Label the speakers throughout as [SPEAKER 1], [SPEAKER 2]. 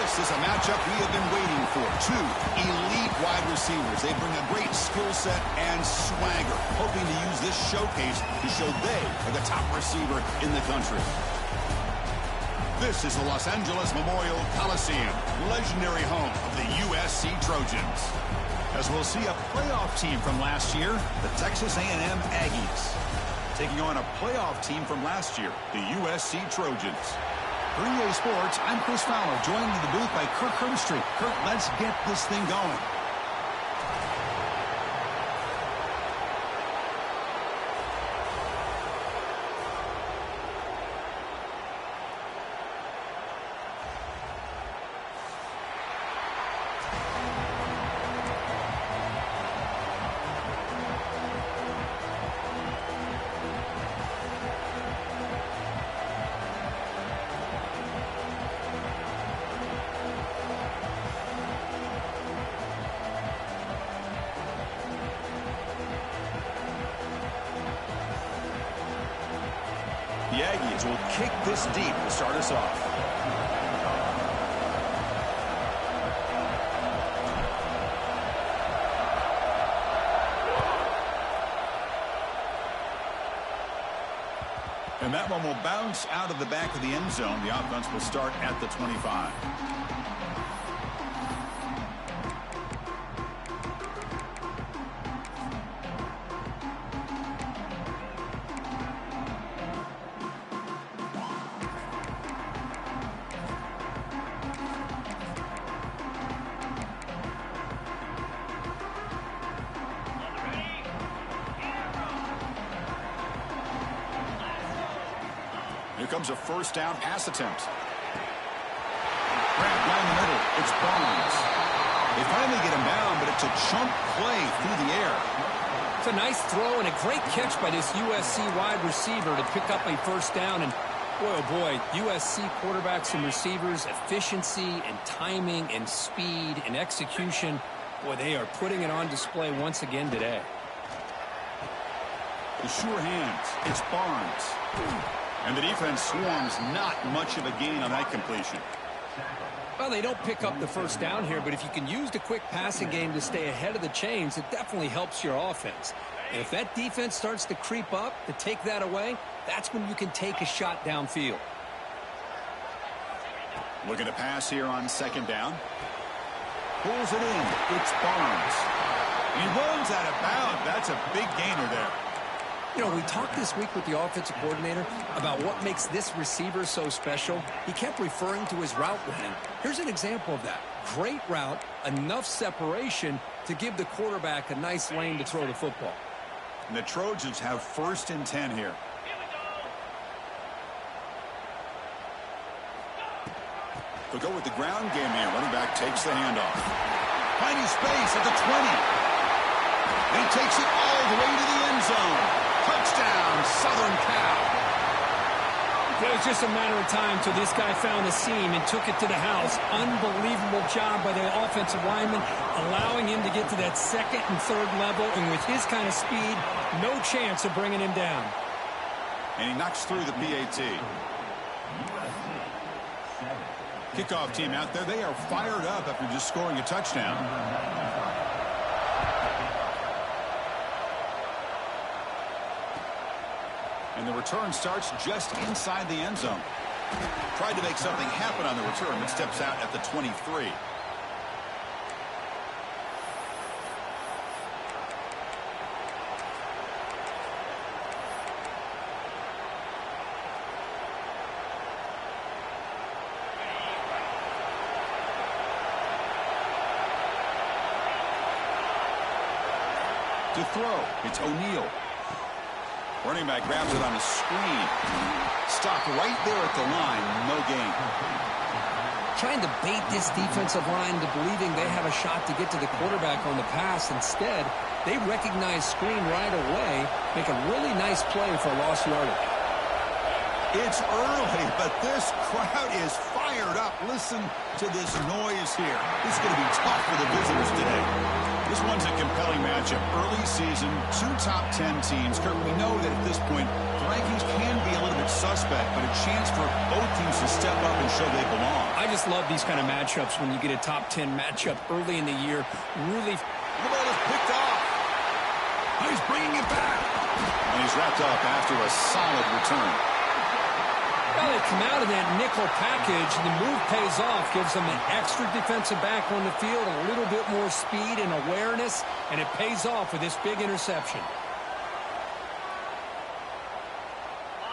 [SPEAKER 1] This is a matchup we have been waiting for. Two elite wide receivers. They bring a great skill set and swagger, hoping to use this showcase to show they are the top receiver in the country. This is the Los Angeles Memorial Coliseum, legendary home of the USC Trojans. As we'll see a playoff team from last year, the Texas A&M Aggies, taking on a playoff team from last year, the USC Trojans. For EA Sports, I'm Chris Fowler, joined in the booth by Kirk Herbstreit. Kirk, let's get this thing going. The Aggies will kick this deep to start us off. And that one will bounce out of the back of the end zone. The offense will start at the 25. Here comes a first down pass attempt. Grab down the middle. It's Barnes. They finally get him down, but it's a chunk play through the air.
[SPEAKER 2] It's a nice throw and a great catch by this USC wide receiver to pick up a first down. And boy, oh boy, USC quarterbacks and receivers, efficiency and timing and speed and execution. Boy, they are putting it on display once again today.
[SPEAKER 1] The sure hands. It's Barnes. And the defense swarms, not much of a gain on that completion.
[SPEAKER 2] Well, they don't pick up the first down here, but if you can use the quick passing game to stay ahead of the chains, it definitely helps your offense. And if that defense starts to creep up to take that away, that's when you can take a shot downfield.
[SPEAKER 1] Looking to pass here on second down. Pulls it in. It's Barnes. He runs out of bounds. That's a big gainer there.
[SPEAKER 2] You know, we talked this week with the offensive coordinator about what makes this receiver so special. He kept referring to his route running. Here's an example of that. Great route, enough separation to give the quarterback a nice lane to throw the football.
[SPEAKER 1] And the Trojans have first and 10 here. They'll go with the ground game here. Running back takes the handoff. Finding space at the 20. And he takes it all the way to the end zone. Touchdown, Southern Cal.
[SPEAKER 2] It was just a matter of time till this guy found the seam and took it to the house. Unbelievable job by the offensive lineman, allowing him to get to that second and third level. And with his kind of speed, no chance of bringing him down.
[SPEAKER 1] And he knocks through the PAT. Kickoff team out there. They are fired up after just scoring a touchdown. And the return starts just inside the end zone. Tried to make something happen on the return, but steps out at the 23. To throw, it's O'Neal. Running back grabs it on a screen. Stopped right there at the line. No gain.
[SPEAKER 2] Trying to bait this defensive line to believing they have a shot to get to the quarterback on the pass. Instead, they recognize screen right away, make a really nice play for lost yardage.
[SPEAKER 1] It's early, but this crowd is fired up. Listen to this noise here. This is going to be tough for the visitors today. This one's a compelling matchup. Early season, 2 top 10 teams. Kurt, we know that at this point, the rankings can be a little bit suspect, but a chance for both teams to step up and show they belong.
[SPEAKER 2] I just love these kind of matchups when you get a top 10 matchup early in the year. Really.
[SPEAKER 1] The ball is picked off. He's bringing it back. And he's wrapped up after a solid return.
[SPEAKER 2] Well, they come out of that nickel package, and the move pays off, gives them an extra defensive back on the field, a little bit more speed and awareness, and it pays off with this big interception.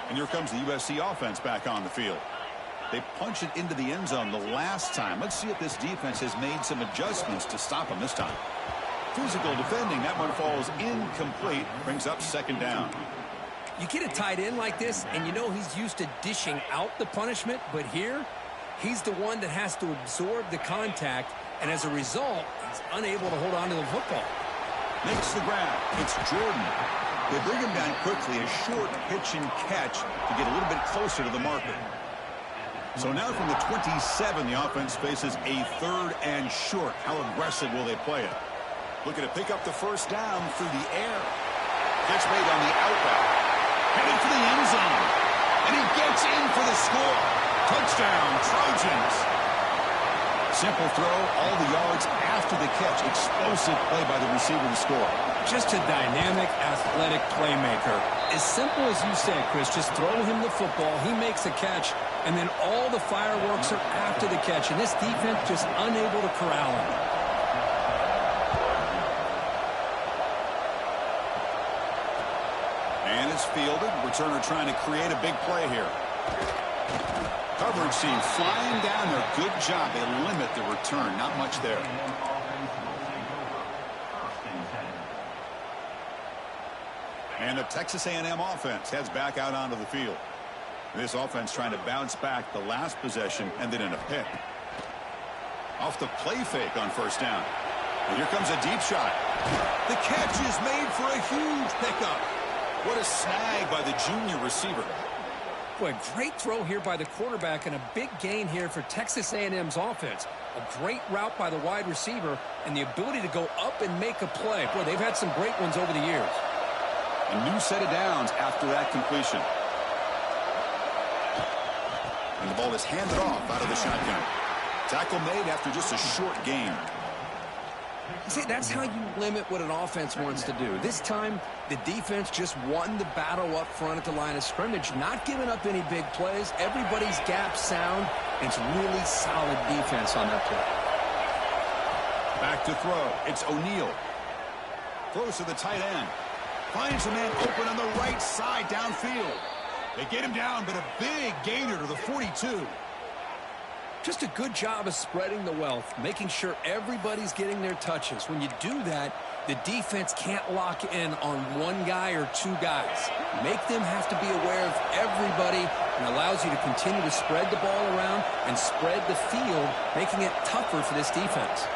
[SPEAKER 1] And here comes the USC offense back on the field. They punch it into the end zone the last time. Let's see if this defense has made some adjustments to stop them this time. Physical defending. That one falls incomplete. Brings up second down.
[SPEAKER 2] You get a tight end like this, and you know he's used to dishing out the punishment, but here, he's the one that has to absorb the contact, and as a result, he's unable to hold on to the football.
[SPEAKER 1] Makes the grab. It's Jordan. They bring him down quickly, a short pitch and catch to get a little bit closer to the marker. So now from the 27, the offense faces a 3rd and short. How aggressive will they play it? Looking to pick up the first down through the air. Catch made on the outroute. Headed for the end zone. And he gets in for the score. Touchdown, Trojans. Simple throw, all the yards after the catch. Explosive play by the receiver to score.
[SPEAKER 2] Just a dynamic, athletic playmaker. As simple as you said, Chris, just throw him the football. He makes a catch, and then all the fireworks are after the catch. And this defense just unable to corral him.
[SPEAKER 1] And it's fielded. Returner trying to create a big play here. Coverage team flying down there. Good job. They limit the return. Not much there. And the Texas A&M offense heads back out onto the field. This offense trying to bounce back the last possession and then in a pick. Off the play fake on first down. And here comes a deep shot. The catch is made for a huge pickup. What a snag by the junior receiver.
[SPEAKER 2] Boy, great throw here by the quarterback and a big gain here for Texas A&M's offense. A great route by the wide receiver and the ability to go up and make a play. Boy, they've had some great ones over the years.
[SPEAKER 1] A new set of downs after that completion. And the ball is handed off out of the shotgun. Tackle made after just a short gain.
[SPEAKER 2] See, that's how you limit what an offense wants to do. This time, the defense just won the battle up front at the line of scrimmage, not giving up any big plays. Everybody's gap sound. It's really solid defense on that play.
[SPEAKER 1] Back to throw. It's O'Neal. Throws to the tight end. Finds a man open on the right side downfield. They get him down, but a big gainer to the 42.
[SPEAKER 2] Just a good job of spreading the wealth, making sure everybody's getting their touches. When you do that, the defense can't lock in on one guy or two guys. Make them have to be aware of everybody and allows you to continue to spread the ball around and spread the field, making it tougher for this defense.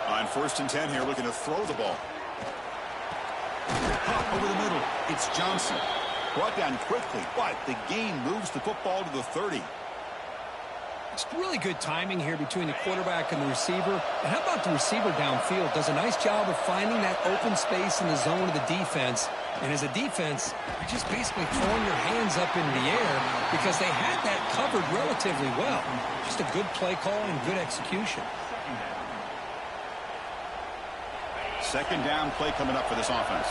[SPEAKER 1] On 1st and 10 here, looking to throw the ball. Hop over the middle. It's Johnson. Brought down quickly, but the gain moves the football to the 30.
[SPEAKER 2] It's really good timing here between the quarterback and the receiver. And how about the receiver downfield? Does a nice job of finding that open space in the zone of the defense. And as a defense, you're just basically throwing your hands up into the air because they had that covered relatively well. Just a good play call and good execution.
[SPEAKER 1] Second down play coming up for this offense.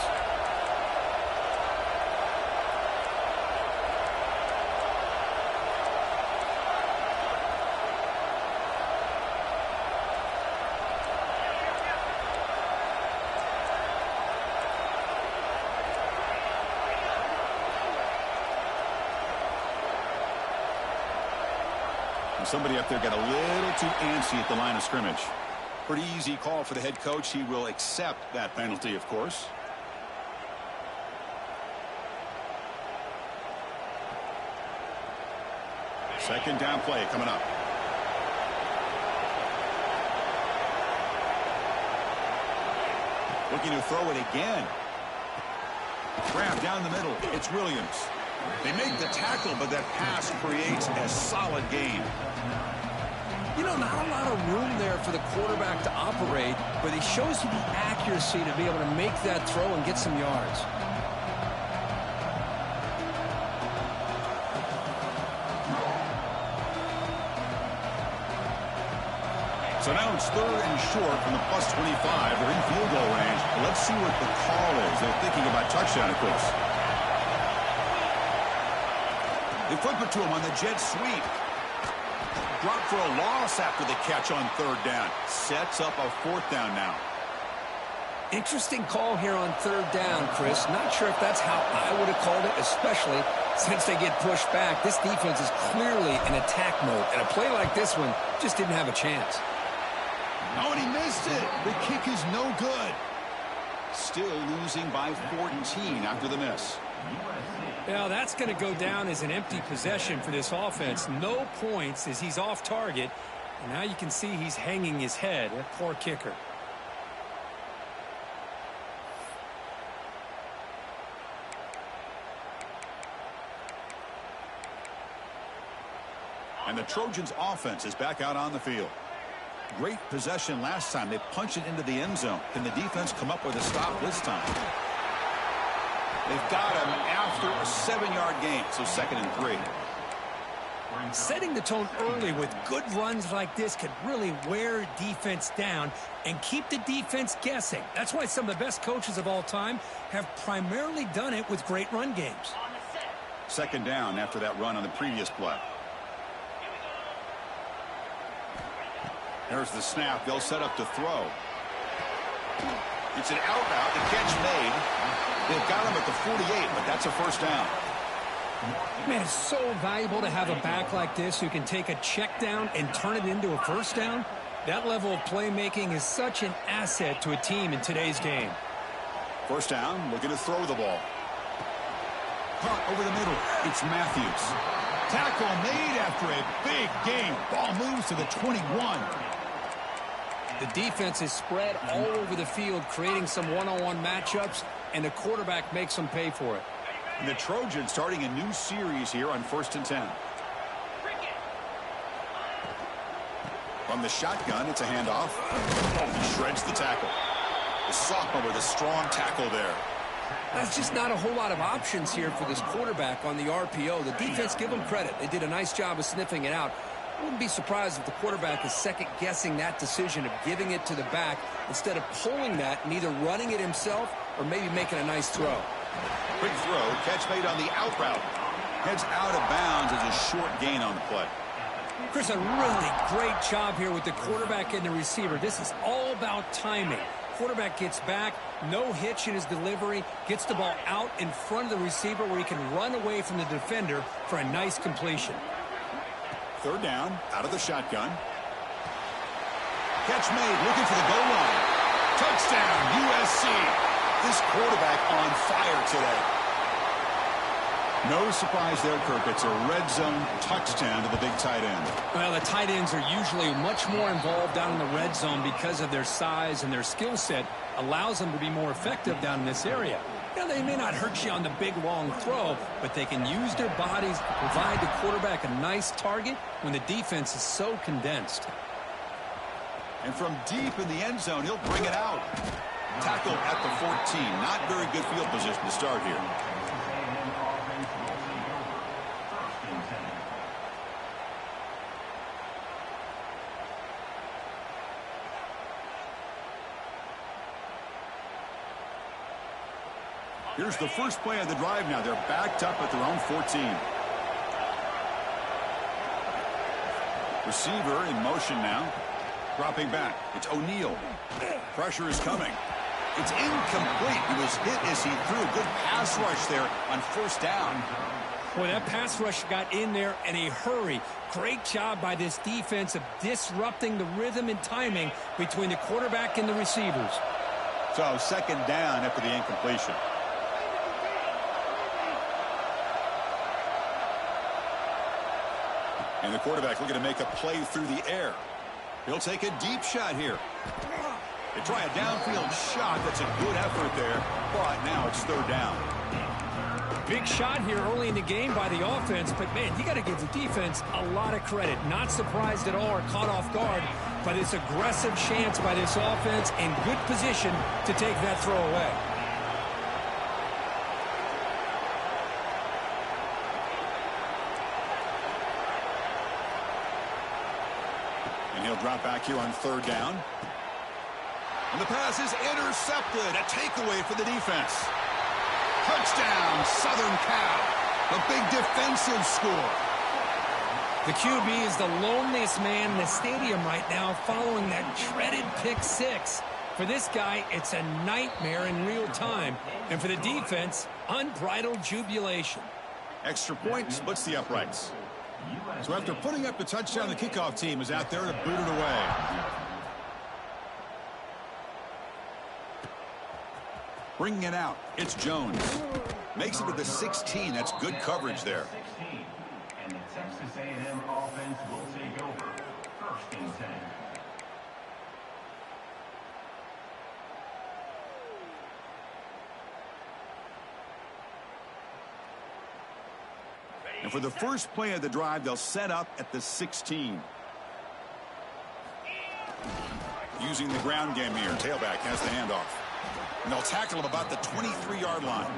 [SPEAKER 1] And somebody up there got a little too antsy at the line of scrimmage. Pretty easy call for the head coach. He will accept that penalty, of course. Second down play coming up. Looking to throw it again. Grab down the middle. It's Williams. They make the tackle, but that pass creates a solid gain.
[SPEAKER 2] You know, not a lot of room there for the quarterback to operate, but he shows you the accuracy to be able to make that throw and get some yards.
[SPEAKER 1] So now it's 3rd and short from the +25. They're in field goal range. Let's see what the call is. They're thinking about touchdown, of course. They flip it to him on the jet sweep. Drop for a loss after the catch on 3rd down. Sets up a 4th down now.
[SPEAKER 2] Interesting call here on 3rd down, Chris. Not sure if that's how I would have called it, especially since they get pushed back. This defense is clearly in attack mode, and a play like this one just didn't have a chance.
[SPEAKER 1] Oh, and he missed it. The kick is no good. Still losing by 14 after the miss.
[SPEAKER 2] Now, that's going to go down as an empty possession for this offense. No points as he's off target. And now you can see he's hanging his head. A poor kicker.
[SPEAKER 1] And the Trojans' offense is back out on the field. Great possession last time. They punch it into the end zone. Can the defense come up with a stop this time? They've got him after a 7-yard gain, so 2nd and 3.
[SPEAKER 2] Setting the tone early with good runs like this could really wear defense down and keep the defense guessing. That's why some of the best coaches of all time have primarily done it with great run games.
[SPEAKER 1] 2nd down after that run on the previous play. There's the snap. They'll set up to throw. It's an out route. The catch made. They've got him at the 48, but that's a 1st down.
[SPEAKER 2] Man, it's so valuable to have a back like this who can take a check down and turn it into a 1st down. That level of playmaking is such an asset to a team in today's game.
[SPEAKER 1] 1st down, looking to throw the ball. Caught over the middle. It's Matthews. Tackle made after a big gain. Ball moves to the 21.
[SPEAKER 2] The defense is spread all over the field, creating some one-on-one matchups, and the quarterback makes them pay for it.
[SPEAKER 1] And the Trojans starting a new series here on 1st and 10. From the shotgun, it's a handoff. He shreds the tackle. The sophomore with a strong tackle there.
[SPEAKER 2] That's just not a whole lot of options here for this quarterback on the RPO. The defense, give them credit. They did a nice job of sniffing it out. I wouldn't be surprised if the quarterback is second-guessing that decision of giving it to the back instead of pulling that and either running it himself or maybe making a nice throw.
[SPEAKER 1] Quick throw, catch made on the out route. Heads out of bounds as a short gain on the play.
[SPEAKER 2] Chris, a really great job here with the quarterback and the receiver. This is all about timing. Quarterback gets back, no hitch in his delivery, gets the ball out in front of the receiver where he can run away from the defender for a nice completion.
[SPEAKER 1] 3rd down, out of the shotgun. Catch made, looking for the goal line. Touchdown, USC. This quarterback on fire today. No surprise there, Kirk. It's a red zone touchdown to the big tight end.
[SPEAKER 2] Well, the tight ends are usually much more involved down in the red zone because of their size, and their skill set allows them to be more effective down in this area. You know, they may not hurt you on the big, long throw, but they can use their bodies to provide the quarterback a nice target when the defense is so condensed.
[SPEAKER 1] And from deep in the end zone, he'll bring it out. Tackle at the 14. Not very good field position to start here. Here's the first play of the drive now. They're backed up at their own 14. Receiver in motion now. Dropping back. It's O'Neal. Pressure is coming. It's incomplete. He was hit as he threw. Good pass rush there on 1st down.
[SPEAKER 2] Boy, that pass rush got in there in a hurry. Great job by this defense of disrupting the rhythm and timing between the quarterback and the receivers.
[SPEAKER 1] So 2nd down after the incompletion. And the quarterback looking to make a play through the air. He'll take a deep shot here. They try a downfield shot. That's a good effort there, but now it's third down.
[SPEAKER 2] Big shot here early in the game by the offense, but, man, you got to give the defense a lot of credit. Not surprised at all or caught off guard by this aggressive chance by this offense in good position to take that throw away.
[SPEAKER 1] And he'll drop back here on third down. And the pass is intercepted. A takeaway for the defense. Touchdown, Southern Cal. A big defensive score.
[SPEAKER 2] The QB is the loneliest man in the stadium right now following that dreaded pick six. For this guy, it's a nightmare in real time. And for the defense, unbridled jubilation.
[SPEAKER 1] Extra point splits the uprights. So after putting up the touchdown, the kickoff team is out there to boot it away. Bringing it out, it's Jones. Makes it to the 16. That's good coverage there.
[SPEAKER 3] And the Texas A&M offense will take over. First and 10.
[SPEAKER 1] And for the first play of the drive, they'll set up at the 16. Using the ground game here, tailback has the handoff. And they'll tackle him about the 23-yard line.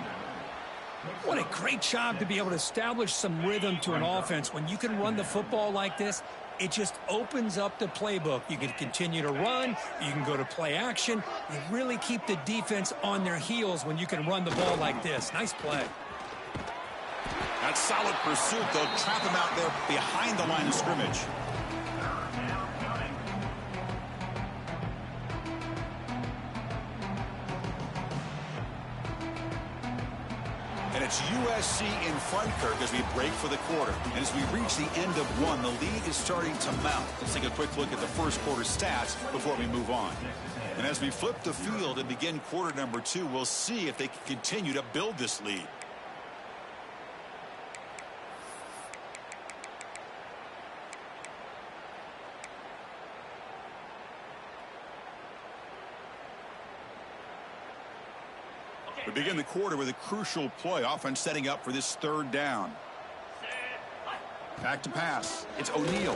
[SPEAKER 2] What a great job to be able to establish some rhythm to an offense. When you can run the football like this, it just opens up the playbook. You can continue to run. You can go to play action. You really keep the defense on their heels when you can run the ball like this. Nice play.
[SPEAKER 1] That solid pursuit, they'll trap him out there behind the line of scrimmage. And it's USC in front, Kirk, as we break for the quarter. And as we reach the end of one, the lead is starting to mount. Let's take a quick look at the first quarter stats before we move on. And as we flip the field and begin quarter number two, we'll see if they can continue to build this lead. We begin the quarter with a crucial play. Offense setting up for this third down. Back to pass. It's O'Neal.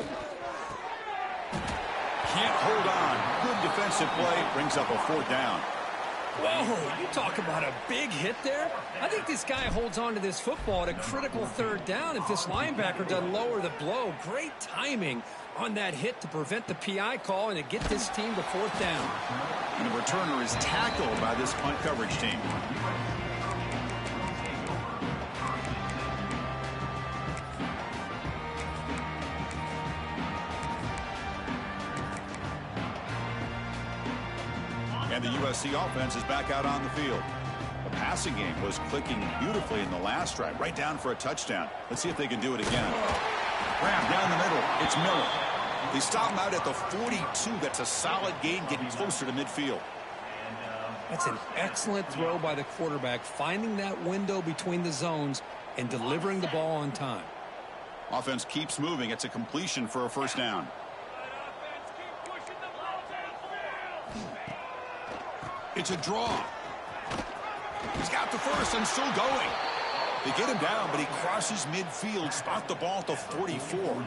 [SPEAKER 1] Can't hold on. Good defensive play. Brings up a fourth down.
[SPEAKER 2] Whoa, you talk about a big hit there. I think this guy holds on to this football at a critical third down. If this linebacker doesn't lower the blow, great timing on that hit to prevent the PI call and to get this team to fourth down.
[SPEAKER 1] And the returner is tackled by this punt coverage team. And the USC offense is back out on the field. The passing game was clicking beautifully in the last drive, right down for a touchdown. Let's see if they can do it again. Grab down the middle. It's Miller. They stop him out at the 42. That's a solid gain, getting closer to midfield.
[SPEAKER 2] That's an excellent throw by the quarterback, finding that window between the zones and delivering the ball on time.
[SPEAKER 1] Offense keeps moving. It's a completion for a first down. It's a draw. He's got the first and still going. They get him down, but he crosses midfield, spot the ball at the 44.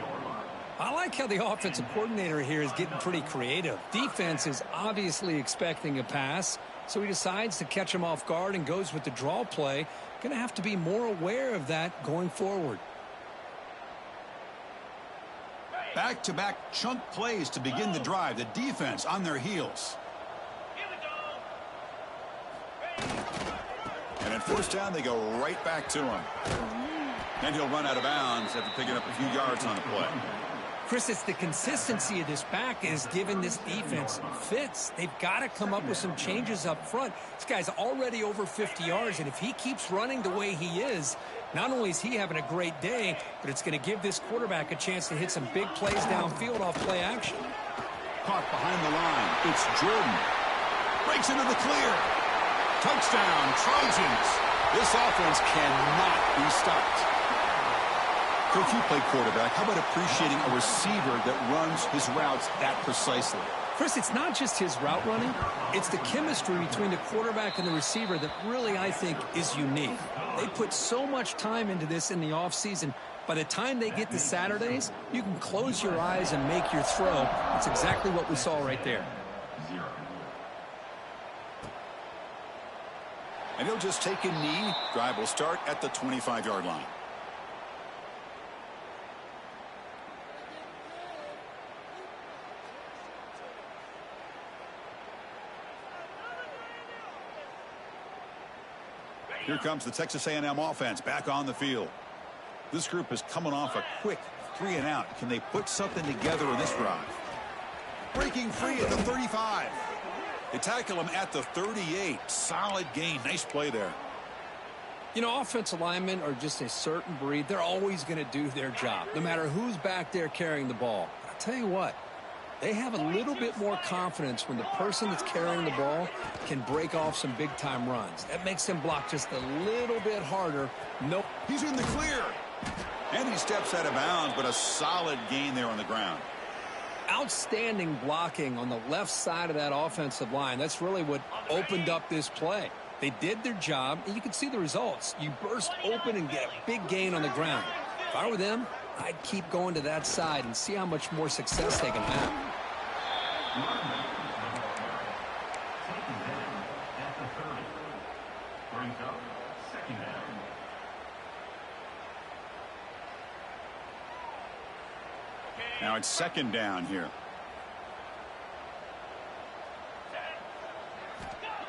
[SPEAKER 2] I like how the offensive coordinator here is getting pretty creative. Defense is obviously expecting a pass, so he decides to catch him off guard and goes with the draw play. Going to have to be more aware of that going forward.
[SPEAKER 1] Back-to-back chunk plays to begin the drive. The defense on their heels. And at first down, they go right back to him. And he'll run out of bounds after picking up a few yards on the play.
[SPEAKER 2] Chris, it's the consistency of this back is giving this defense fits. They've got to come up with some changes up front. This guy's already over 50 yards, and if he keeps running the way he is, not only is he having a great day, but it's going to give this quarterback a chance to hit some big plays downfield off play action.
[SPEAKER 1] Caught behind the line. It's Jordan. Breaks into the clear. Touchdown, Trojans. This offense cannot be stopped. Coach, you play quarterback. How about appreciating a receiver that runs his routes that precisely?
[SPEAKER 2] Chris, it's not just his route running. It's the chemistry between the quarterback and the receiver that really, I think, is unique. They put so much time into this in the offseason. By the time they get to Saturdays, you can close your eyes and make your throw. That's exactly what we saw right there.
[SPEAKER 1] And he'll just take a knee. Drive will start at the 25-yard line. Here comes the Texas A&M offense back on the field. This group is coming off a quick 3-and-out. Can they put something together in this drive? Breaking free at the 35. They tackle him at the 38. Solid gain. Nice play there.
[SPEAKER 2] You know, offensive linemen are just a certain breed. They're always going to do their job, no matter who's back there carrying the ball. But I'll tell you what, they have a little bit more confidence when the person that's carrying the ball can break off some big-time runs. That makes them block just a little bit harder. Nope.
[SPEAKER 1] He's in the clear. And he steps out of bounds, but a solid gain there on the ground.
[SPEAKER 2] Outstanding blocking on the left side of that offensive line. That's really what opened up this play. They did their job, and you can see the results. You burst open and get a big gain on the ground. If I were them, I'd keep going to that side and see how much more success they can have.
[SPEAKER 1] Now it's second down here.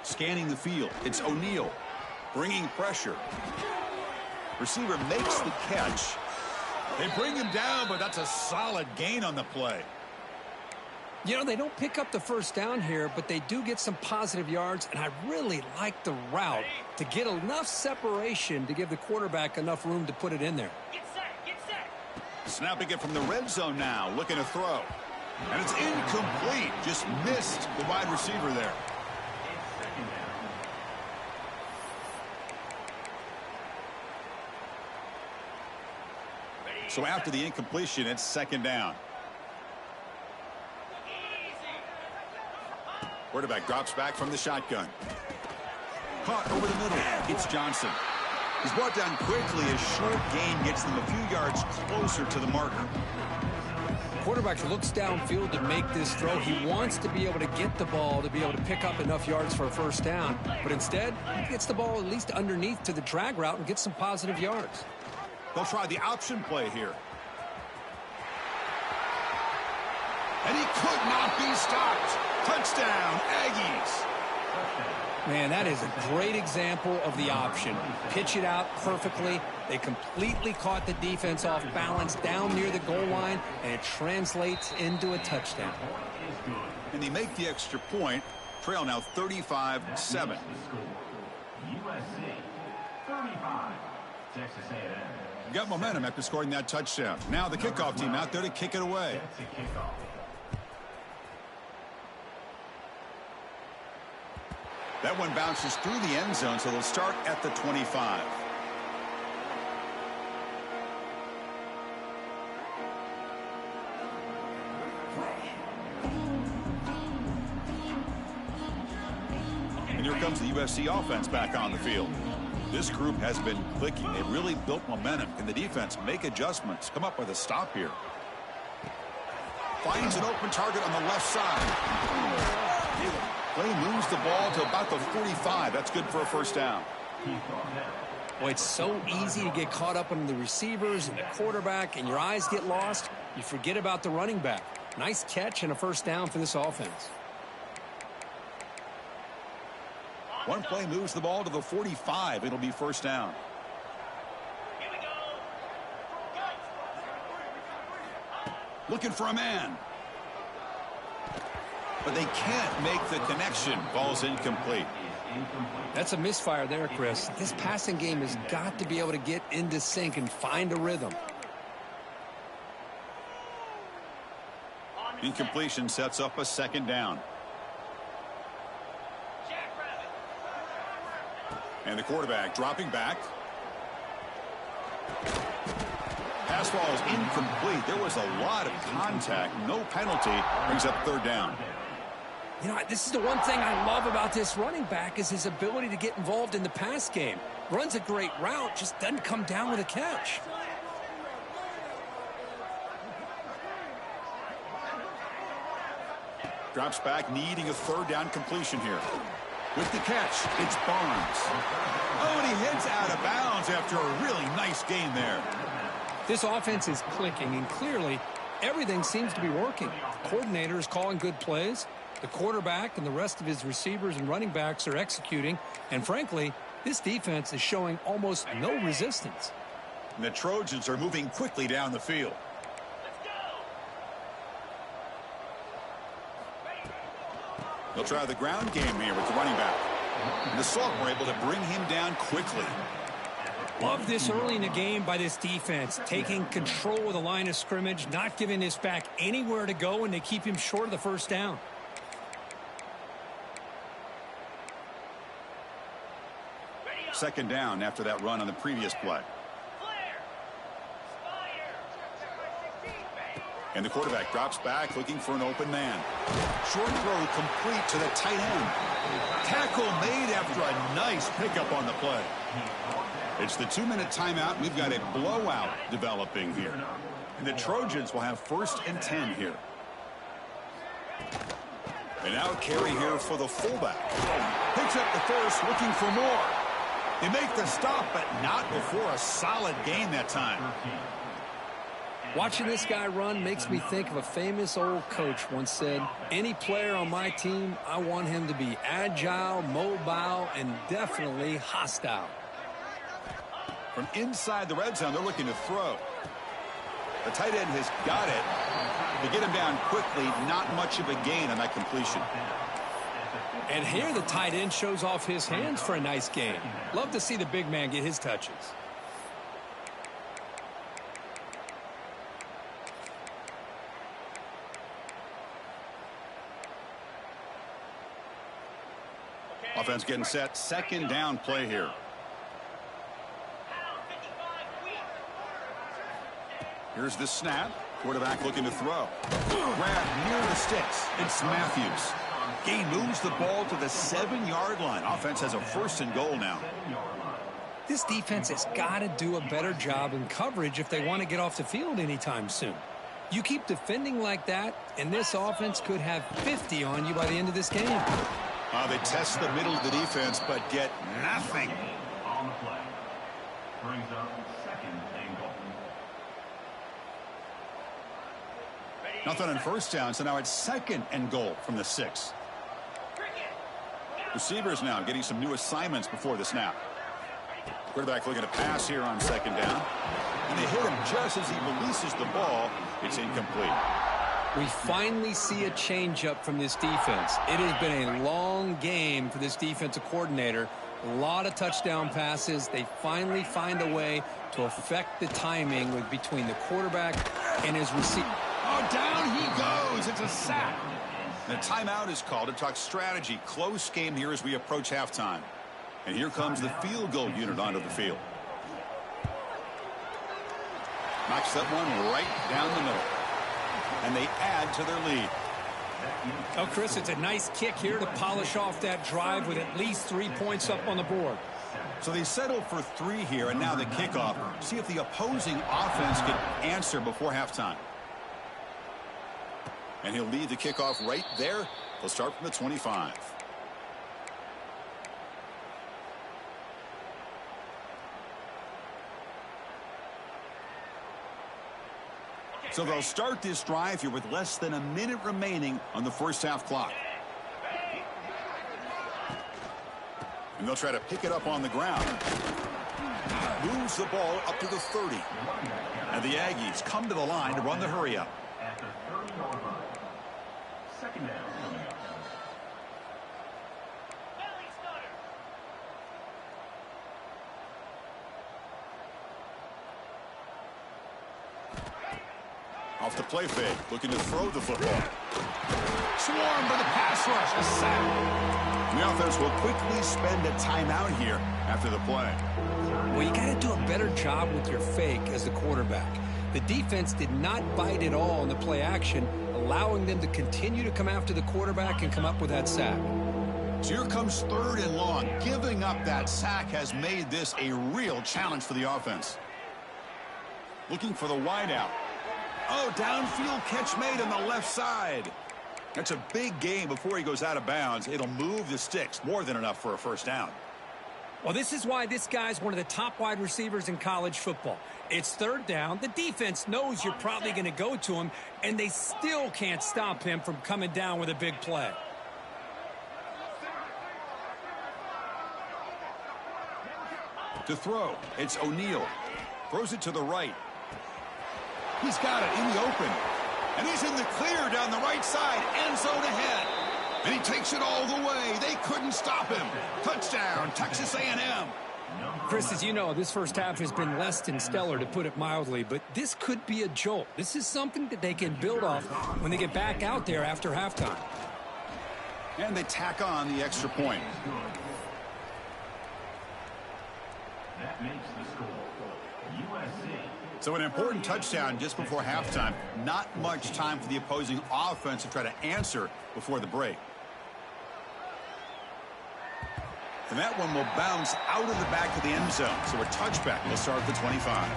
[SPEAKER 1] Scanning the field. It's O'Neal. Bringing pressure. Receiver makes the catch. They bring him down, but that's a solid gain on the play.
[SPEAKER 2] You know, they don't pick up the first down here, but they do get some positive yards, and I really like the route to get enough separation to give the quarterback enough room to put it in there.
[SPEAKER 1] Snapping it from the red zone now, looking to throw. And it's incomplete. Just missed the wide receiver there. So after the incompletion, it's second down. Quarterback drops back from the shotgun. Caught over the middle. It's Johnson. He's brought down quickly. A short gain gets them a few yards closer to the marker.
[SPEAKER 2] Quarterback looks downfield to make this throw. He wants to be able to get the ball to be able to pick up enough yards for a first down. But instead, he gets the ball at least underneath to the drag route and gets some positive yards.
[SPEAKER 1] They'll try the option play here. And he could not be stopped. Touchdown, Aggies.
[SPEAKER 2] Man, that is a great example of the option. Pitch it out perfectly. They completely caught the defense off balance down near the goal line, and it translates into a touchdown.
[SPEAKER 1] And they make the extra point. Trail now 35-7.
[SPEAKER 3] USC 35. Texas A&M.
[SPEAKER 1] Got momentum after scoring that touchdown. Now the kickoff team out there to kick it away.
[SPEAKER 3] That's a kickoff.
[SPEAKER 1] That one bounces through the end zone, so they'll start at the 25. And here comes the USC offense back on the field. This group has been clicking. They really built momentum. Can the defense make adjustments? Come up with a stop here. Finds an open target on the left side. Play moves the ball to about the 45. That's good for a first down.
[SPEAKER 2] Boy, it's so easy to get caught up on the receivers and the quarterback, and your eyes get lost. You forget about the running back. Nice catch and a first down for this offense.
[SPEAKER 1] One play moves the ball to the 45. It'll be first down. Looking for a man. But they can't make the connection. Ball's incomplete.
[SPEAKER 2] That's a misfire there, Chris. This passing game has got to be able to get into sync and find a rhythm.
[SPEAKER 1] Incompletion sets up a second down. And the quarterback dropping back. Pass ball is incomplete. There was a lot of contact. No penalty. Brings up third down.
[SPEAKER 2] You know, this is the one thing I love about this running back is his ability to get involved in the pass game. Runs a great route, just doesn't come down with a catch.
[SPEAKER 1] Drops back, needing a third down completion here. With the catch, it's Barnes. Oh, and he heads out of bounds after a really nice gain there.
[SPEAKER 2] This offense is clicking, and clearly everything seems to be working. The coordinator is calling good plays. The quarterback and the rest of his receivers and running backs are executing. And frankly, this defense is showing almost no resistance.
[SPEAKER 1] And the Trojans are moving quickly down the field. They'll try the ground game here with the running back. And the Salt were able to bring him down quickly.
[SPEAKER 2] Love this early in the game by this defense, taking control of the line of scrimmage, not giving this back anywhere to go, and they keep him short of the first down.
[SPEAKER 1] Second down after that run on the previous play. And the quarterback drops back looking for an open man. Short throw complete to the tight end. Tackle made after a nice pickup on the play. It's the 2-minute timeout. We've got a blowout developing here. And the Trojans will have 1st and 10 here. And now carry here for the fullback. Picks up the first, looking for more. They make the stop, but not before a solid gain that time.
[SPEAKER 2] Watching this guy run makes me think of a famous old coach once said, any player on my team, I want him to be agile, mobile, and definitely hostile.
[SPEAKER 1] From inside the red zone, they're looking to throw. The tight end has got it. To get him down quickly, not much of a gain on that completion.
[SPEAKER 2] And here the tight end shows off his hands for a nice gain. Love to see the big man get his touches.
[SPEAKER 1] Offense getting set. Second down play here. Here's the snap. Quarterback looking to throw. Grab near the sticks. It's Matthews. He moves the ball to the 7-yard line. Offense has a 1st and goal now.
[SPEAKER 2] This defense has got to do a better job in coverage if they want to get off the field anytime soon. You keep defending like that, and this offense could have 50 on you by the end of this game.
[SPEAKER 1] They test the middle of the defense, but get nothing.
[SPEAKER 3] On the play. Brings up 2nd and goal.
[SPEAKER 1] Nothing on first down, so now it's 2nd and goal from the 6. Receivers now getting some new assignments before the snap. Quarterback looking to pass here on 2nd down. And they hit him just as he releases the ball. It's incomplete.
[SPEAKER 2] We finally see a changeup from this defense. It has been a long game for this defensive coordinator. A lot of touchdown passes. They finally find a way to affect the timing between the quarterback and his receiver.
[SPEAKER 1] Oh, down he goes. It's a sack. The timeout is called to talk strategy. Close game here as we approach halftime. And here comes the field goal unit onto the field. Knocks that one right down the middle. And they add to their lead.
[SPEAKER 2] Oh, Chris, it's a nice kick here to polish off that drive with at least 3 points up on the board.
[SPEAKER 1] So they settle for 3 here, and now the kickoff. See if the opposing offense can answer before halftime. And he'll lead the kickoff right there. They'll start from the 25. So they'll start this drive here with less than a minute remaining on the first half clock. And they'll try to pick it up on the ground. Moves the ball up to the 30. And the Aggies come to the line to run the hurry up.
[SPEAKER 3] At the 30-yard line. 2nd down coming up.
[SPEAKER 1] Off the play fake, looking to throw the football. Swarmed by the pass rush, a sack. And the offense will quickly spend a timeout here after the play.
[SPEAKER 2] Well, you got to do a better job with your fake as the quarterback. The defense did not bite at all in the play action. A allowing them to continue to come after the quarterback and come up with that sack.
[SPEAKER 1] So here comes 3rd and long. Giving up that sack has made this a real challenge for the offense. Looking for the wideout. Oh, downfield catch made on the left side. That's a big gain before he goes out of bounds. It'll move the sticks, more than enough for a first down.
[SPEAKER 2] Well, this is why this guy's one of the top wide receivers in college football. It's 3rd down. The defense knows you're probably going to go to him, and they still can't stop him from coming down with a big play.
[SPEAKER 1] To throw, it's O'Neal. Throws it to the right. He's got it in the open. And he's in the clear down the right side. End zone ahead. And he takes it all the way. They couldn't stop him. Touchdown, Texas A&M.
[SPEAKER 2] Chris, as you know, this first half has been less than stellar, to put it mildly, but this could be a jolt. This is something that they can build off when they get back out there after halftime.
[SPEAKER 1] And they tack on the extra point.
[SPEAKER 3] That makes the score USC.
[SPEAKER 1] So an important touchdown just before halftime. Not much time for the opposing offense to try to answer before the break. And that one will bounce out of the back of the end zone. So a touchback will start at the 25.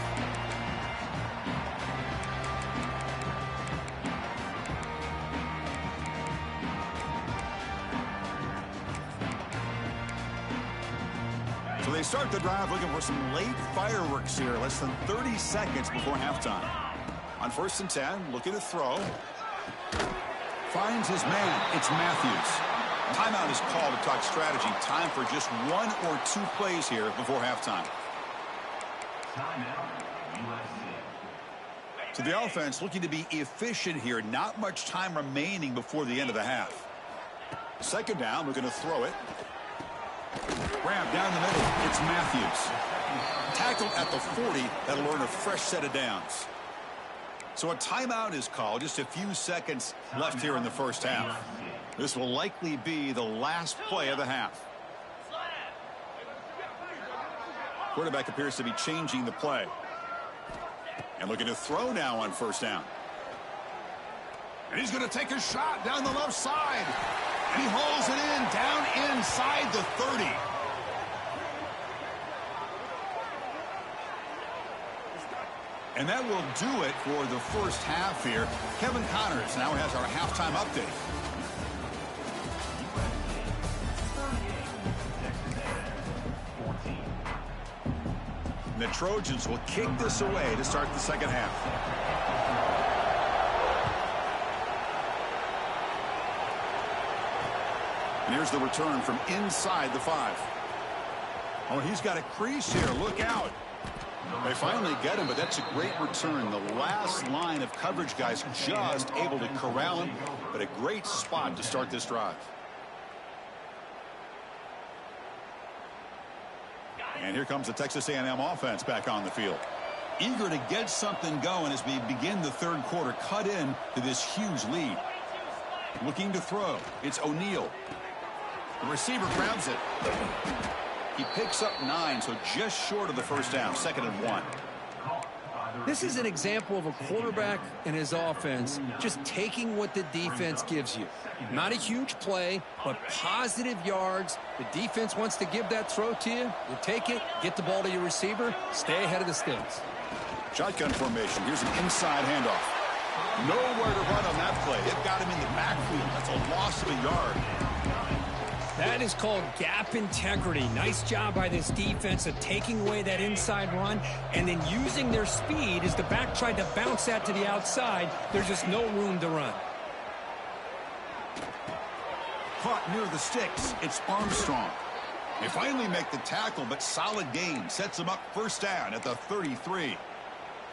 [SPEAKER 1] So they start the drive looking for some late fireworks here. Less than 30 seconds before halftime. On 1st and 10, looking to throw. Finds his man. It's Matthews. Timeout is called to talk strategy. Time for just 1 or 2 plays here before halftime.
[SPEAKER 3] Timeout, USC.
[SPEAKER 1] So the offense looking to be efficient here. Not much time remaining before the end of the half. 2nd down, looking to throw it. Grab down the middle. It's Matthews. Tackled at the 40. That'll earn a fresh set of downs. So a timeout is called. Just a few seconds left here in the first half. This will likely be the last play of the half. Quarterback appears to be changing the play. And looking to throw now on 1st down. And he's going to take a shot down the left side. And he hauls it in down inside the 30. And that will do it for the first half here. Kevin Connors now has our halftime update. The Trojans will kick this away to start the second half. And here's the return from inside the 5. Oh, he's got a crease here. Look out. They finally get him, but that's a great return. The last line of coverage guys just able to corral him, but a great spot to start this drive. And here comes the Texas A&M offense back on the field. Eager to get something going as we begin the 3rd quarter. Cut in to this huge lead. Looking to throw. It's O'Neal. The receiver grabs it. He picks up 9, so just short of the first down. 2nd and 1.
[SPEAKER 2] This is an example of a quarterback and his offense just taking what the defense gives you. Not a huge play, but positive yards. The defense wants to give that throw to you. You take it, get the ball to your receiver, stay ahead of the sticks.
[SPEAKER 1] Shotgun formation. Here's an inside handoff. Nowhere to run on that play. They've got him in the backfield. That's a loss of a yard.
[SPEAKER 2] That is called gap integrity. Nice job by this defense of taking away that inside run and then using their speed as the back tried to bounce that to the outside. There's just no room to run.
[SPEAKER 1] Caught near the sticks. It's Armstrong. They finally make the tackle, but solid gain. Sets them up 1st down at the 33.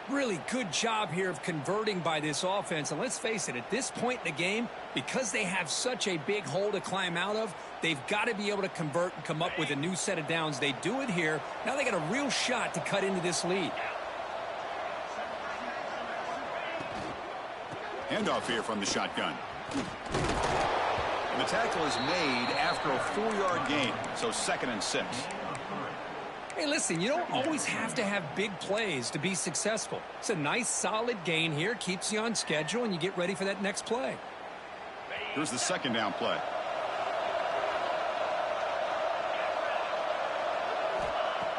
[SPEAKER 2] Really good job here of converting by this offense. And let's face it, at this point in the game, because they have such a big hole to climb out of, they've got to be able to convert and come up with a new set of downs. They do it here. Now they got a real shot to cut into this lead.
[SPEAKER 1] Handoff here from the shotgun. And the tackle is made after a 4-yard gain, so 2nd and 6.
[SPEAKER 2] Hey, listen, you don't always have to have big plays to be successful. It's a nice, solid gain here, keeps you on schedule, and you get ready for that next play.
[SPEAKER 1] Here's the second down play.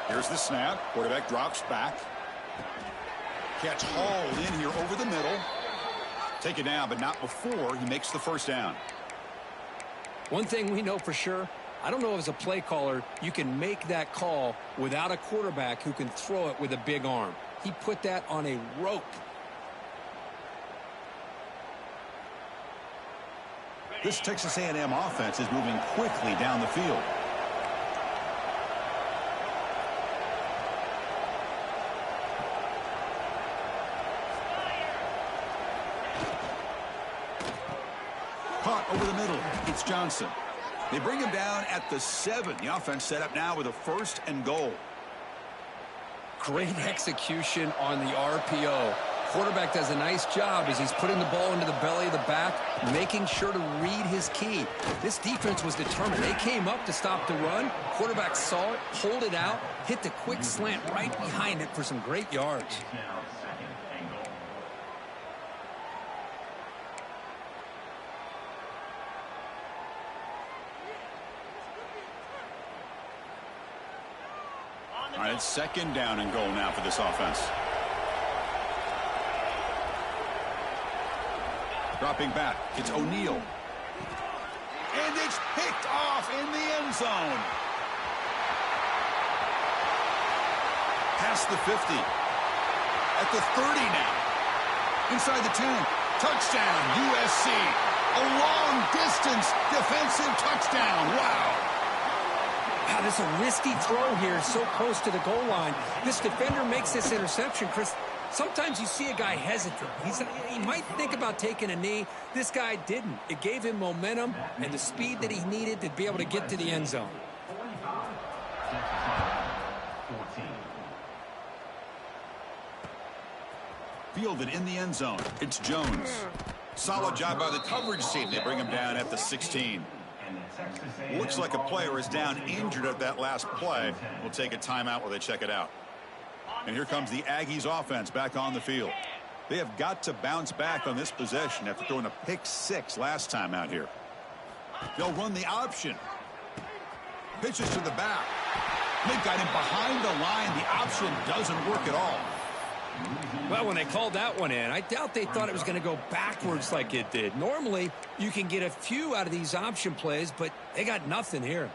[SPEAKER 1] Here's the snap. Quarterback drops back. Catch hauled in here over the middle. Take it down, but not before he makes the first down.
[SPEAKER 2] One thing we know for sure, I don't know as a play caller, you can make that call without a quarterback who can throw it with a big arm. He put that on a rope.
[SPEAKER 1] This Texas A&M offense is moving quickly down the field. Caught over the middle. It's Johnson. They bring him down at the 7. The offense set up now with a 1st and goal.
[SPEAKER 2] Great execution on the RPO. Quarterback does a nice job as he's putting the ball into the belly of the back, making sure to read his key. This defense was determined. They came up to stop the run. Quarterback saw it, pulled it out, hit the quick slant right behind it for some great yards.
[SPEAKER 1] All right, it's second down and goal now for this offense. Dropping back, it's O'Neal. And it's picked off in the end zone. Past the 50. At the 30 now. Inside the 10. Touchdown, USC. A long-distance defensive touchdown. Wow.
[SPEAKER 2] Wow, this is a risky throw here, so close to the goal line. This defender makes this interception, Chris. Sometimes you see a guy hesitate. He might think about taking a knee. This guy didn't. It gave him momentum and the speed that he needed to be able to get to the end zone.
[SPEAKER 1] Fielded in the end zone. It's Jones. Solid job by the coverage team. They bring him down at the 16. Looks like a player is down injured at that last play. We'll take a timeout while they check it out. And here comes the Aggies offense back on the field. They have got to bounce back on this possession after throwing a pick 6 last time out here. They'll run the option. Pitches to the back. They got him behind the line. The option doesn't work at all.
[SPEAKER 2] Well, when they called that one in, I doubt they thought it was going to go backwards like it did. Normally, you can get a few out of these option plays, but they got nothing here.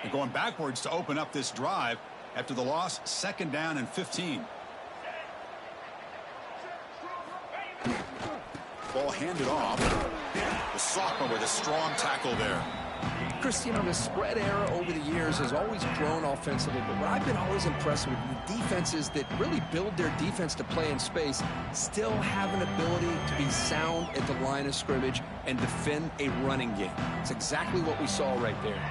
[SPEAKER 1] They're going backwards to open up this drive after the loss, second down and 15. Ball handed off. The sophomore with a strong tackle there.
[SPEAKER 2] Chris, you know, the spread era over the years has always grown offensively, but what I've been always impressed with the defenses that really build their defense to play in space still have an ability to be sound at the line of scrimmage and defend a running game. It's exactly what we saw right there.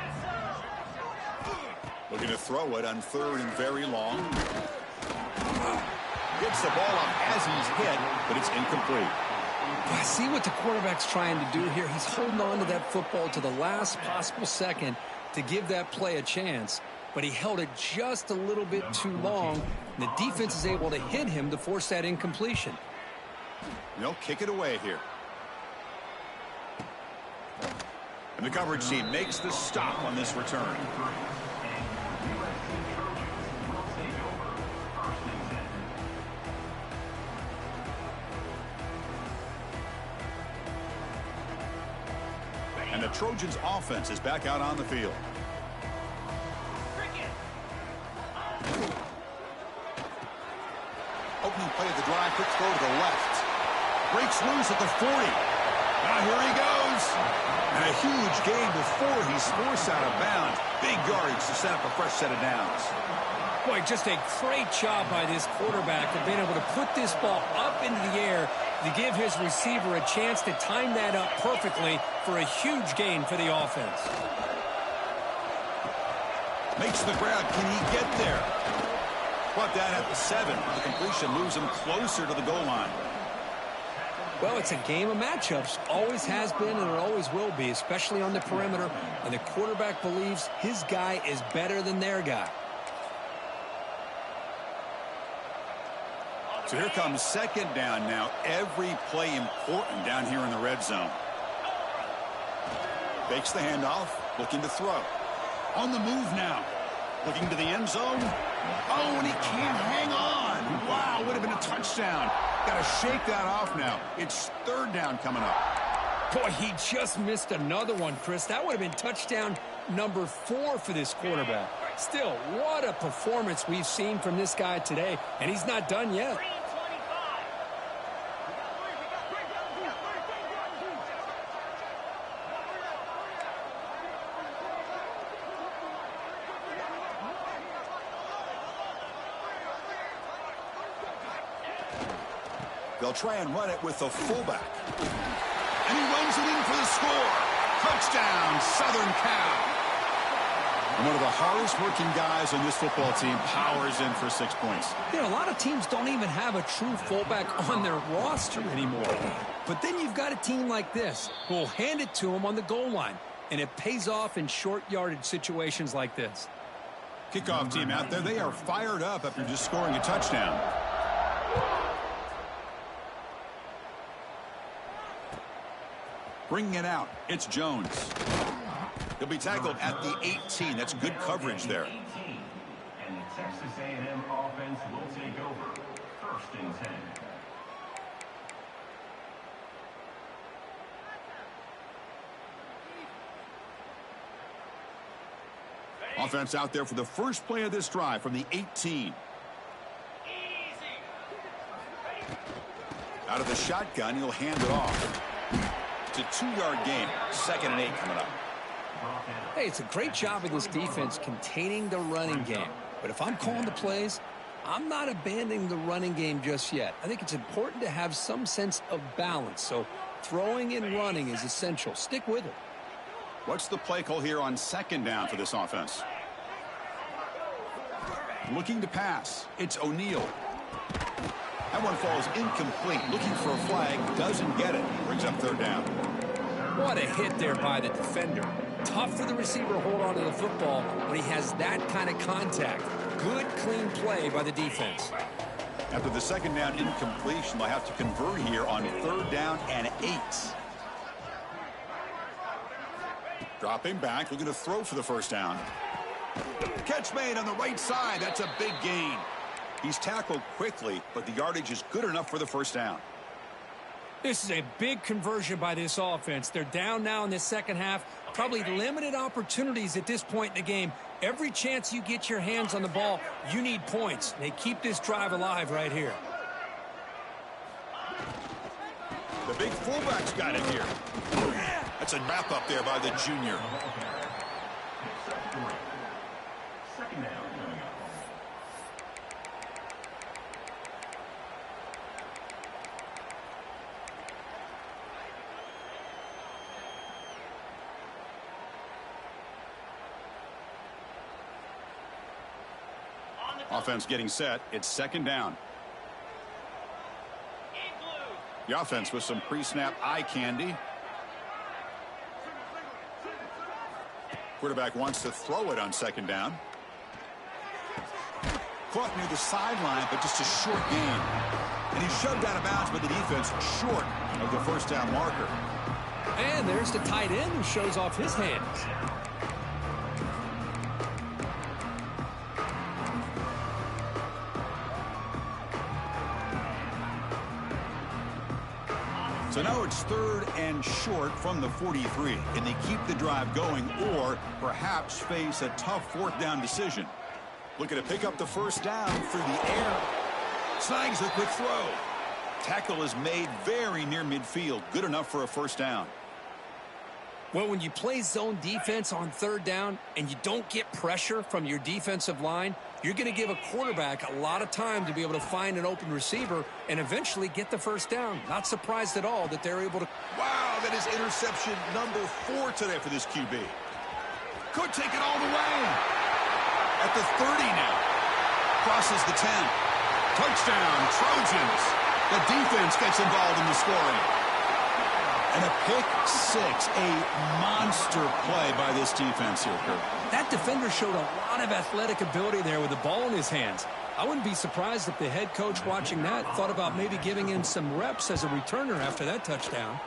[SPEAKER 1] Looking to throw it on 3rd and very long. Gets the ball up as he's hit, but it's incomplete.
[SPEAKER 2] I see what the quarterback's trying to do here. He's holding on to that football to the last possible second to give that play a chance, but he held it just a little bit too long. And the defense is able to hit him to force that incompletion.
[SPEAKER 1] They'll kick it away here. And the coverage team makes the stop on this return. And the Trojans offense is back out on the field. Opening play of the drive, quick throw to the left. Breaks loose at the 40. Now here he goes. And a huge gain before he's forced out of bounds. Big yardage to set up a fresh set of downs.
[SPEAKER 2] Boy, just a great job by this quarterback of being able to put this ball up into the air to give his receiver a chance to time that up perfectly for a huge gain for the offense.
[SPEAKER 1] Makes the grab. Can he get there? Brought down at the 7. The completion moves him closer to the goal line.
[SPEAKER 2] Well, it's a game of matchups. Always has been and it always will be, especially on the perimeter. And the quarterback believes his guy is better than their guy.
[SPEAKER 1] So here comes second down now. Every play important down here in the red zone. Fakes the handoff, looking to throw. On the move now. Looking to the end zone. Oh, and he can't hang on. Wow, would have been a touchdown. Got to shake that off now. It's third down coming up.
[SPEAKER 2] Boy, he just missed another one, Chris. That would have been touchdown number 4 for this quarterback. Still, what a performance we've seen from this guy today, and he's not done yet.
[SPEAKER 1] They'll try and run it with the fullback. And he runs it in for the score. Touchdown, Southern Cal. And one of the hardest working guys on this football team powers in for 6 points.
[SPEAKER 2] You know, a lot of teams don't even have a true fullback on their roster anymore. But then you've got a team like this who will hand it to him on the goal line. And it pays off in short yardage situations like this.
[SPEAKER 1] Kickoff team out there. They are fired up after just scoring a touchdown. Bringing it out, it's Jones. He'll be tackled at the 18. That's good coverage there.
[SPEAKER 3] And the Texas A&M offense will take over. First and 10.
[SPEAKER 1] Offense out there for the first play of this drive from the 18. Out of the shotgun, he'll hand it off. It's a 2-yard gain. 2nd and 8 coming up.
[SPEAKER 2] Hey, it's a great job of this defense containing the running game. But if I'm calling the plays, I'm not abandoning the running game just yet. I think it's important to have some sense of balance. So throwing and running is essential. Stick with it.
[SPEAKER 1] What's the play call here on second down for this offense? Looking to pass. It's O'Neal. That one falls incomplete. Looking for a flag. Doesn't get it. Brings up third down.
[SPEAKER 2] What a hit there by the defender. Tough for the receiver to hold on to the football when he has that kind of contact. Good, clean play by the defense.
[SPEAKER 1] After the second down incompletion, they'll have to convert here on third down and 8. Dropping back, looking to throw for the first down. Catch made on the right side. That's a big gain. He's tackled quickly, but the yardage is good enough for the first down.
[SPEAKER 2] This is a big conversion by this offense. They're down now in the second half. Probably limited opportunities at this point in the game. Every chance you get your hands on the ball, you need points. They keep this drive alive right here.
[SPEAKER 1] The big fullback's got it here. That's a wrap up there by the junior.
[SPEAKER 3] Second down.
[SPEAKER 1] Offense getting set. It's second down. The offense with some pre-snap eye candy. Quarterback wants to throw it on second down. Caught near the sideline, but just a short gain. And he's shoved out of bounds by the defense short of the first down marker.
[SPEAKER 2] And there's the tight end who shows off his hands.
[SPEAKER 1] So now it's third and short from the 43. Can they keep the drive going or perhaps face a tough fourth down decision? Looking to pick up the first down through the air. Snags a quick throw. Tackle is made very near midfield. Good enough for a first down.
[SPEAKER 2] Well, when you play zone defense on third down and you don't get pressure from your defensive line, you're going to give a quarterback a lot of time to be able to find an open receiver and eventually get the first down. Not surprised at all that they're able to.
[SPEAKER 1] Wow, that is interception number 4 today for this QB. Could take it all the way. At the 30 now. Crosses the 10. Touchdown, Trojans. The defense gets involved in the scoring. And a pick six, a monster play by this defense here, Kurt.
[SPEAKER 2] That defender showed a lot of athletic ability there with the ball in his hands. I wouldn't be surprised if the head coach watching that thought about maybe giving him some reps as a returner after that touchdown.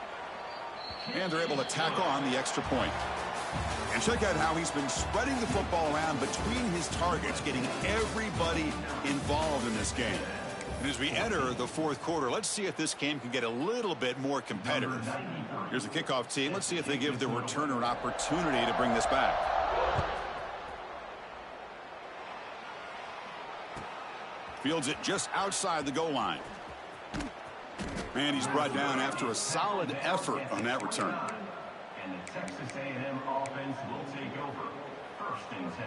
[SPEAKER 1] And they're able to tack on the extra point. And check out how he's been spreading the football around between his targets, getting everybody involved in this game. And as we enter the fourth quarter, let's see if this game can get a little bit more competitive. Here's the kickoff team. Let's see if they give the returner an opportunity to bring this back. Fields it just outside the goal line. And he's brought down after a solid effort on that return.
[SPEAKER 3] And the Texas A&M offense will take over. 1st and 10.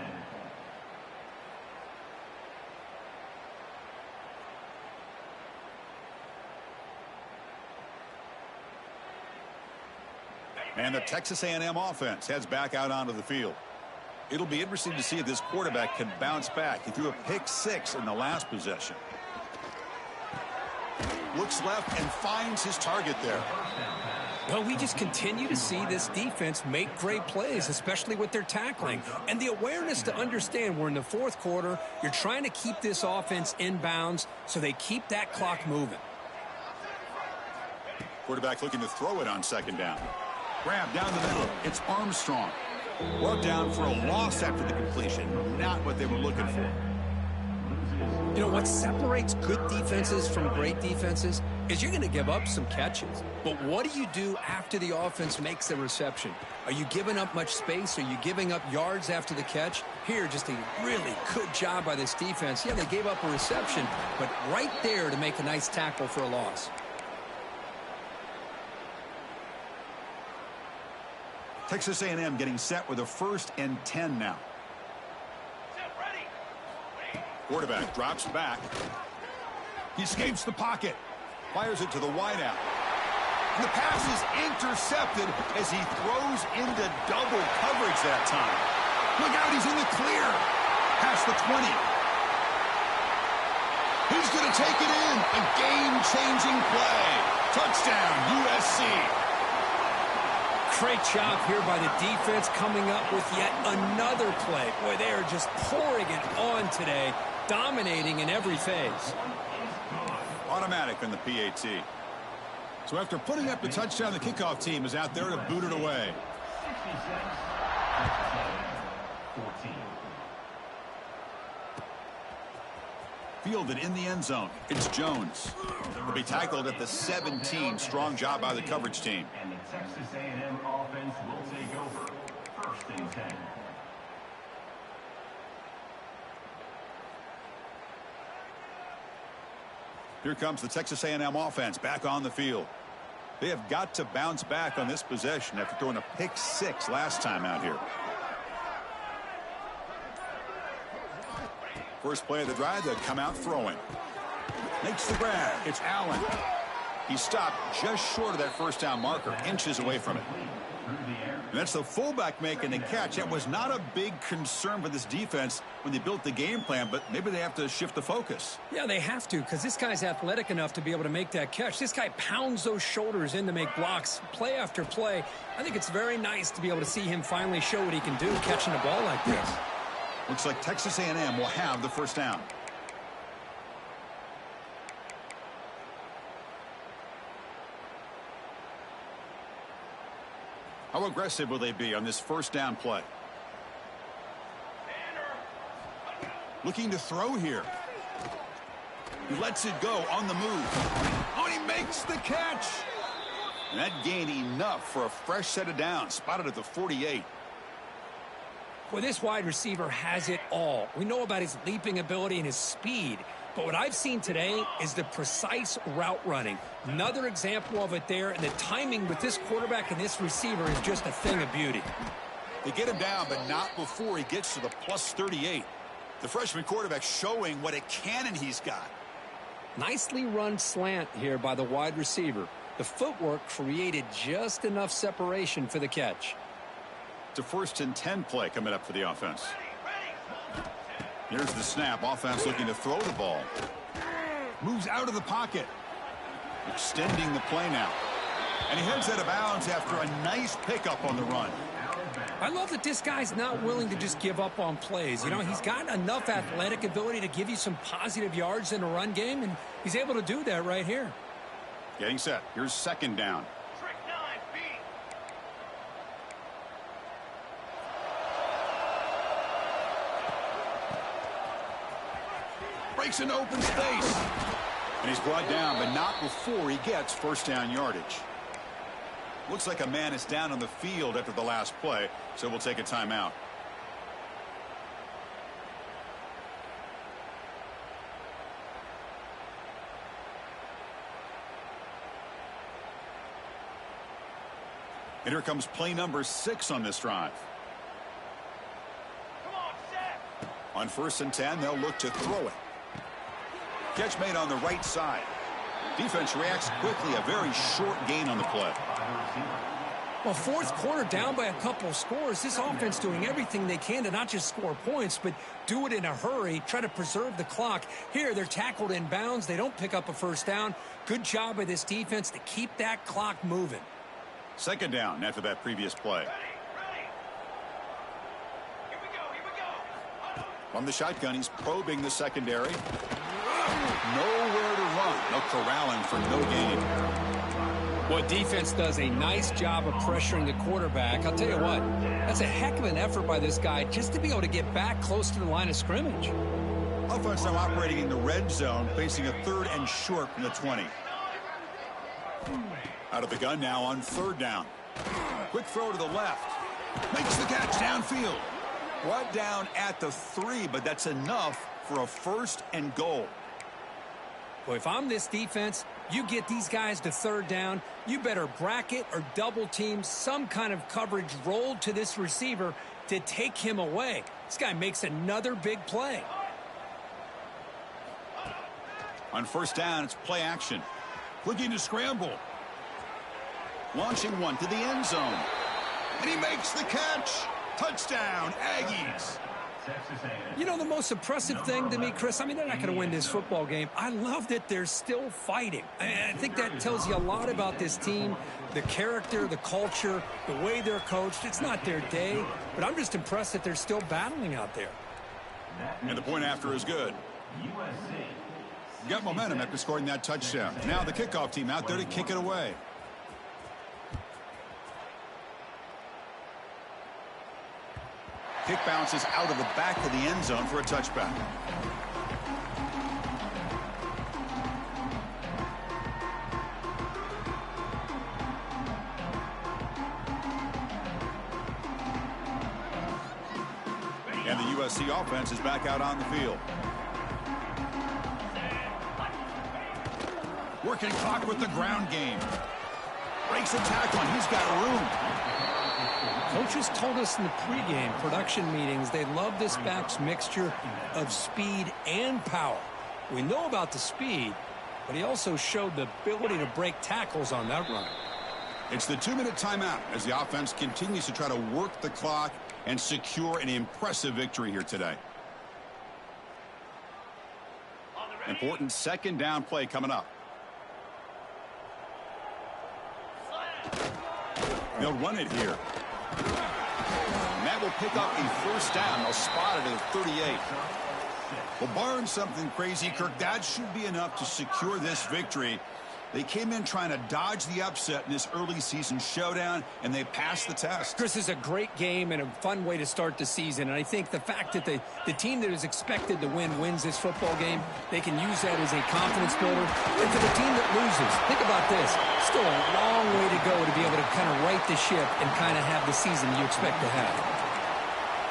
[SPEAKER 1] And the Texas A&M offense heads back out onto the field. It'll be interesting to see if this quarterback can bounce back. He threw a pick six in the last possession. Looks left and finds his target there.
[SPEAKER 2] Well, we just continue to see this defense make great plays, especially with their tackling. And the awareness to understand we're in the fourth quarter, you're trying to keep this offense in bounds so they keep that clock moving.
[SPEAKER 1] Quarterback looking to throw it on 2nd down. Grab down the middle. It's Armstrong. Brought down for a loss after the completion. Not what they were looking for.
[SPEAKER 2] You know, what separates good defenses from great defenses is you're going to give up some catches. But what do you do after the offense makes the reception? Are you giving up much space? Are you giving up yards after the catch? Here, just a really good job by this defense. Yeah, they gave up a reception, but right there to make a nice tackle for a loss.
[SPEAKER 1] Texas A&M getting set with a 1st and 10 now. Quarterback drops back. He escapes the pocket. Fires it to the wideout. And the pass is intercepted as he throws into double coverage that time. Look out, he's in the clear. Past the 20. He's going to take it in. A game-changing play. Touchdown, USC.
[SPEAKER 2] Great job here by the defense coming up with yet another play. Boy, they are just pouring it on today, dominating in every phase.
[SPEAKER 1] Automatic on the PAT. So after putting up the touchdown, the kickoff team is out there to boot it away.
[SPEAKER 3] 14.
[SPEAKER 1] Fielded in the end zone. It's Jones. He'll be tackled at the 17. Strong job by the coverage team.
[SPEAKER 3] And the Texas A&M offense will take over. 1st and 10.
[SPEAKER 1] Here comes the Texas A&M offense back on the field. They have got to bounce back on this possession after throwing a pick six last time out here. First play of the drive, they come out throwing. Makes the grab. It's Allen. He stopped just short of that 1st down marker, inches away from it. And that's the fullback making the catch. That was not a big concern for this defense when they built the game plan, but maybe they have to shift the focus.
[SPEAKER 2] Yeah, they have to, because this guy's athletic enough to be able to make that catch. This guy pounds those shoulders in to make blocks play after play. I think it's very nice to be able to see him finally show what he can do catching a ball like this.
[SPEAKER 1] Looks like Texas A&M will have the 1st down. How aggressive will they be on this 1st down play? Looking to throw here. He lets it go on the move. Oh, he makes the catch. And that gained enough for a fresh set of downs. Spotted at the 48.
[SPEAKER 2] Well, this wide receiver has it all. We know about his leaping ability and his speed. But what I've seen today is the precise route running. Another example of it there, and the timing with this quarterback and this receiver is just a thing of beauty.
[SPEAKER 1] They get him down, but not before he gets to the plus 38. The freshman quarterback showing what a cannon he's got.
[SPEAKER 2] Nicely run slant here by the wide receiver. The footwork created just enough separation for the catch.
[SPEAKER 1] It's a 1st and 10 play coming up for the offense. Here's the snap. Offense looking to throw the ball. Moves out of the pocket. Extending the play now. And he heads out of bounds after a nice pickup on the run.
[SPEAKER 2] I love that this guy's not willing to just give up on plays. You know, he's got enough athletic ability to give you some positive yards in a run game, and he's able to do that right here.
[SPEAKER 1] Getting set. Here's second down.
[SPEAKER 3] Trick 9B.
[SPEAKER 1] Breaks an open space. And he's brought down, but not before he gets first down yardage. Looks like a man is down on the field after the last play, so we'll take a timeout. And here comes play number 6 on this drive.
[SPEAKER 3] Come on, set.
[SPEAKER 1] On 1st and 10, they'll look to throw it. Catch made on the right side. Defense reacts quickly. A very short gain on the play.
[SPEAKER 2] Well, fourth quarter down by a couple of scores. This offense doing everything they can to not just score points, but do it in a hurry, try to preserve the clock. Here, they're tackled in bounds. They don't pick up a first down. Good job by this defense to keep that clock moving.
[SPEAKER 1] Second down after that previous play.
[SPEAKER 3] Ready. Here we go.
[SPEAKER 1] From the shotgun, he's probing the secondary. Nowhere to run. No corralling for no gain.
[SPEAKER 2] Well, defense does a nice job of pressuring the quarterback. I'll tell you what, that's a heck of an effort by this guy just to be able to get back close to the line of scrimmage.
[SPEAKER 1] Offense now operating in the red zone, facing a 3rd and short from the 20. Out of the gun now on 3rd down. Quick throw to the left. Makes the catch downfield. Brought down at the 3, but that's enough for a 1st and goal.
[SPEAKER 2] Well, if I'm this defense, you get these guys to 3rd down, you better bracket or double team some kind of coverage rolled to this receiver to take him away. This guy makes another big play.
[SPEAKER 1] On 1st down, it's play action. Looking to scramble. Launching one to the end zone. And he makes the catch. Touchdown, Aggies.
[SPEAKER 2] You know, the most impressive thing to me, Chris, I mean, they're not going to win this football game. I love that they're still fighting. I think that tells you a lot about this team, the character, the culture, the way they're coached. It's not their day, but I'm just impressed that they're still battling out there.
[SPEAKER 1] And the point after is good. Got momentum after scoring that touchdown. Now the kickoff team out there to kick it away. Kick bounces out of the back of the end zone for a touchback. And the USC offense is back out on the field. Working clock with the ground game. Breaks a tackle, and he's got room.
[SPEAKER 2] Coaches told us in the pregame production meetings they love this back's mixture of speed and power. We know about the speed, but he also showed the ability to break tackles on that run.
[SPEAKER 1] It's the 2-minute timeout as the offense continues to try to work the clock and secure an impressive victory here today. Important 2nd down play coming up. They'll run it here. And that will pick up a 1st down. They'll spot it at 38. Well, barring something crazy, Kirk, that should be enough to secure this victory. They came in trying to dodge the upset in this early season showdown, and they passed the test.
[SPEAKER 2] Chris, is a great game and a fun way to start the season. And I think the fact that the team that is expected to win wins this football game, they can use that as a confidence builder. And for the team that loses, think about this. Still a long way to go to be able to kind of right the ship and kind of have the season you expect to have.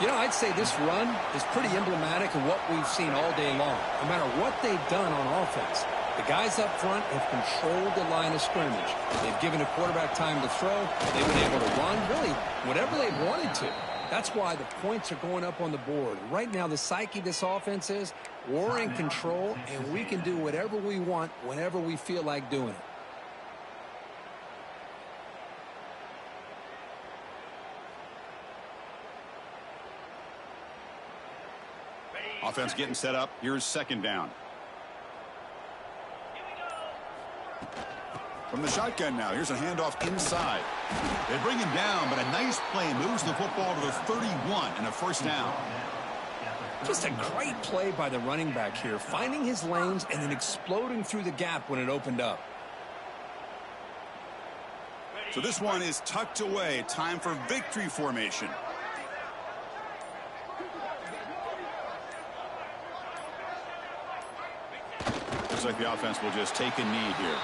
[SPEAKER 2] You know, I'd say this run is pretty emblematic of what we've seen all day long. No matter what they've done on offense, the guys up front have controlled the line of scrimmage. They've given a quarterback time to throw. They've been able to run, really, whatever they wanted to. That's why the points are going up on the board. Right now, the psyche of this offense is we're in control, and we can do whatever we want whenever we feel like doing it.
[SPEAKER 1] Offense getting set up. Here's 2nd down. From the shotgun now, here's a handoff inside. They bring him down, but a nice play moves the football to the 31 and a first down.
[SPEAKER 2] Just a great play by the running back here, finding his lanes and then exploding through the gap when it opened up.
[SPEAKER 1] So this one is tucked away. Time for victory formation. Looks like the offense will just take a knee here.